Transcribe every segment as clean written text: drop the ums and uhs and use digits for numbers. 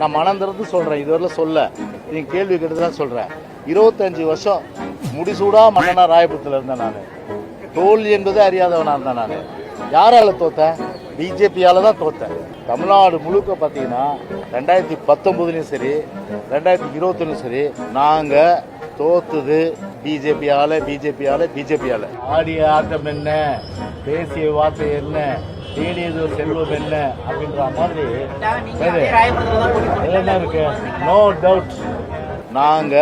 நான் மனம் திறந்து சொல்றேன், இதுவரை சொல்ல நீங்க கேள்வி கேட்டுதான் சொல்றேன். 25 வருஷம் முடிசூடா மன்னனா ராயபுரத்தில் இருந்தேன். நான் தோல்வி என்பதே அறியாதவனா இருந்தேன். நான் யாரால தோத்தேன்? பிஜேபியால தான் தோத்தேன். தமிழ்நாடு முழுக்க பார்த்தீங்கன்னா 2019 சரி 2021 சரி நாங்க தோத்துது பிஜேபியால. ஆடிய ஆட்டம் என்ன, பேசிய வார்த்தை என்ன, தேடியது செல்வம் என்ன அப்படின்ற மாதிரி என்ன இருக்கு. நோ டவுட் நாங்க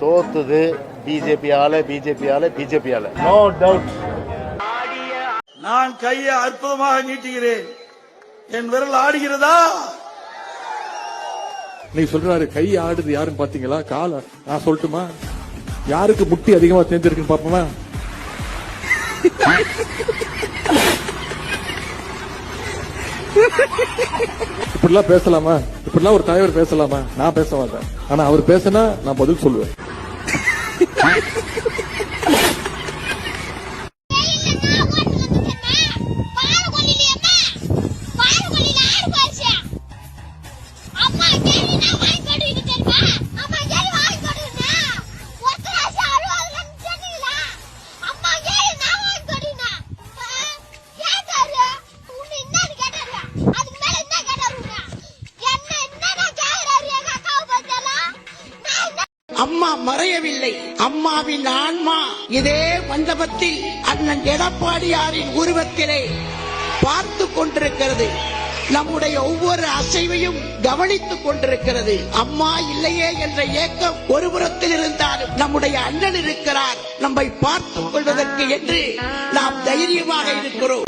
தோத்துது பிஜேபியால. No doubt. நான் கையை அற்புதமாக நீட்டுகிறேன். என் விரல் ஆடுகிறதா? நீ சொல்றாரு கை ஆடுது யாருன்னு பாத்தீங்களா? கால நான் சொல்லட்டுமா? யாருக்கு முட்டி அதிகமா தேர்ந்திருக்குன்னு பாப்போமா? இப்படிலாம் பேசலாமா? இப்படிலாம் ஒரு தலைவர் பேசலாமா? நான் பேச மாட்டேன். ஆனா அவர் பேசினா நான் பதில் சொல்லுவேன். அம்மா மறையவில்லை. அம்மாவின் ஆன்மா இதே மண்டபத்தில் அண்ணன் எடப்பாடியாரின் உருவத்திலே பார்த்து கொண்டிருக்கிறது. நம்முடைய ஒவ்வொரு அசைவையும் கவனித்துக் கொண்டிருக்கிறது. அம்மா இல்லையே என்ற ஏக்கம் ஒரு புறத்தில் இருந்தாலும் நம்முடைய அண்ணன் இருக்கிறார் நம்மை பார்த்துக் கொள்வதற்கு என்று நாம் தைரியமாக இருக்கிறோம்.